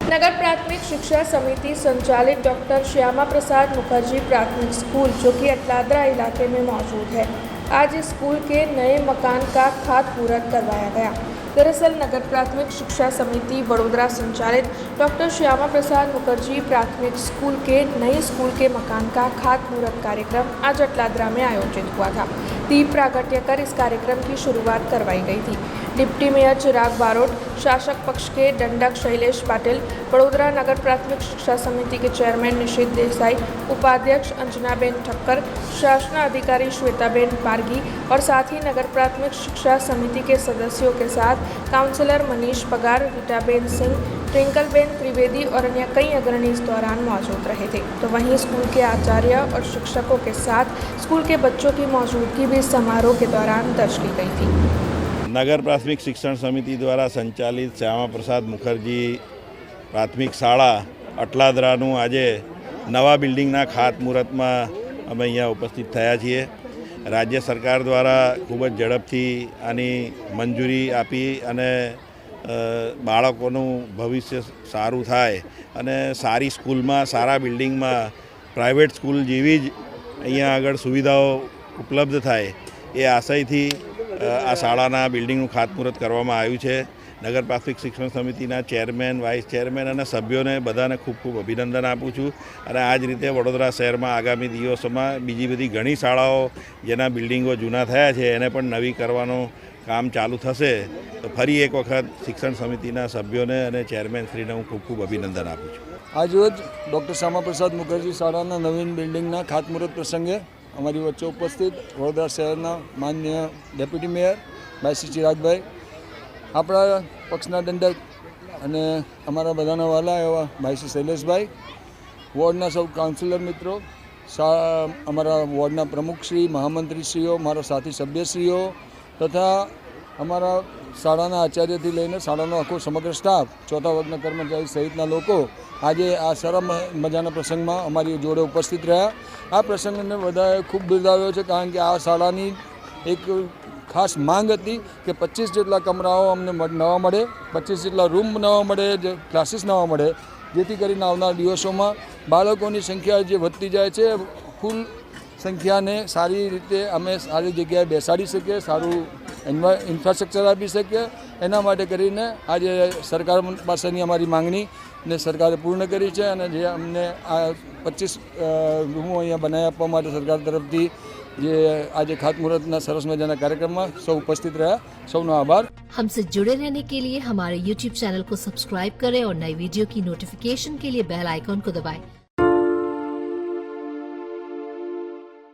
नगर प्राथमिक शिक्षा समिति संचालित डॉक्टर श्यामा प्रसाद मुखर्जी प्राथमिक स्कूल जो कि अटलादरा इलाके में मौजूद है, आज इस स्कूल के नए मकान का खातमुहूर्त करवाया गया। दरअसल नगर प्राथमिक शिक्षा समिति वडोदरा संचालित डॉक्टर श्यामा प्रसाद मुखर्जी प्राथमिक स्कूल के नए स्कूल के मकान का खातमुहूर्त कार्यक्रम आज अटलादरा में आयोजित हुआ था। दीप प्रागट्य कर इस कार्यक्रम की शुरुआत करवाई गई थी। डिप्टी मेयर चिराग बारोट, शासक पक्ष के दंडक शैलेश पाटिल, वडोदरा नगर प्राथमिक शिक्षा समिति के चेयरमैन निशित देसाई, उपाध्यक्ष अंजनाबेन ठक्कर, शासनाधिकारी श्वेताबेन पारगी और साथ ही नगर प्राथमिक शिक्षा समिति के सदस्यों के साथ काउंसलर मनीष पगार, रीटाबेन सिंह, ट्विंकलबेन त्रिवेदी और अन्य कई अग्रणी इस दौरान मौजूद रहे थे। तो वहीं स्कूल के आचार्य और शिक्षकों के साथ स्कूल के बच्चों की मौजूदगी भी समारोह के दौरान दर्ज की गई थी। नगर प्राथमिक शिक्षण समिति द्वारा संचालित श्यामा प्रसाद मुखर्जी प्राथमिक शाळा अटलादराનું આજે નવા બિલ્ડિંગના ખાતમુહૂર્તમાં અમે અહીંયા ઉપસ્થિત થયા છીએ। રાજ્ય સરકાર દ્વારા ખૂબ જ ઝડપથી આની મંજૂરી આપી અને બાળકોનું ભવિષ્ય સારું થાય અને સારી સ્કૂલમાં સારા બિલ્ડિંગમાં પ્રાઇવેટ સ્કૂલ જેવી જ અહીંયા આગળ સુવિધાઓ ઉપલબ્ધ થાય એ આશયથી આ શાળાના બિલ્ડિંગનું ખાતમુહૂર્ત કરવામાં આવ્યું છે। નગર પ્રાથમિક શિક્ષણ સમિતિના ચેરમેન, વાઇસ ચેરમેન અને સભ્યોને બધાને ખૂબ ખૂબ અભિનંદન આપું છું અને આ જ રીતે વડોદરા શહેરમાં આગામી દિવસોમાં બીજી બધી ઘણી શાળાઓ જેના બિલ્ડિંગો જૂના થયા છે એને પણ નવી કરવાનું કામ ચાલુ થશે। તો ફરી એક વખત શિક્ષણ સમિતિના સભ્યોને અને ચેરમેનશ્રીને હું ખૂબ ખૂબ અભિનંદન આપું છું। આજરોજ ડૉક્ટર શ્યામા પ્રસાદ મુખર્જી શાળાના નવીન બિલ્ડિંગના ખાતમુહૂર્ત પ્રસંગે અમારી વચ્ચે ઉપસ્થિત વડોદરા શહેરના માન્ય ડેપ્યુટી મેયર ભાઈ શ્રી ચિરાગભાઈ, આપણા પક્ષના દંડક અને અમારા બધાના વાલા એવા ભાઈ શ્રી શૈલેષભાઈ, વોર્ડના સૌ કાઉન્સિલર મિત્રો, અમારા વોર્ડના પ્રમુખશ્રી, મહામંત્રીશ્રીઓ, મારા સાથી સભ્યશ્રીઓ તથા અમારા શાળાના આચાર્યથી લઈને શાળાનો આખો સમગ્ર સ્ટાફ, ચોથા વર્ગના કર્મચારી સહિતના લોકો આજે આ સરસ મજાના પ્રસંગમાં અમારી જોડે ઉપસ્થિત રહ્યા। આ પ્રસંગને બધાએ ખૂબ બિરદાવ્યો છે કારણ કે આ શાળાની એક ખાસ માંગ હતી કે 25 જેટલા કમરાઓ અમને નવા મળે, 25 જેટલા રૂમ નવા મળે, ક્લાસીસ નવા મળે, જેથી કરીને આવનાર દિવસોમાં બાળકોની સંખ્યા જે વધતી જાય છે ફૂલ સંખ્યાને સારી રીતે અમે સારી જગ્યાએ બેસાડી શકીએ, સારું ઇન્ફ્રાસ્ટ્રક્ચર આપી શકીએ। એના માટે કરીને આજે સરકાર પાસેની અમારી માંગણી ને સરકારે પૂર્ણ કરી છે અને જે અમને આ 25 રૂમો અહીંયા બનાવી આપવા માટે સરકાર તરફથી જે આજે ખાતમુહૂર્તના સરસ મજાના કાર્યક્રમમાં સૌ ઉપસ્થિત રહ્યા, સૌનો આભાર। हमसे जुड़े रहने के लिए हमारे YouTube चैनल को सब्सक्राइब करें और नई वीडियो की नोटिफिकेशन के लिए बेल आइकॉन को दबाएं।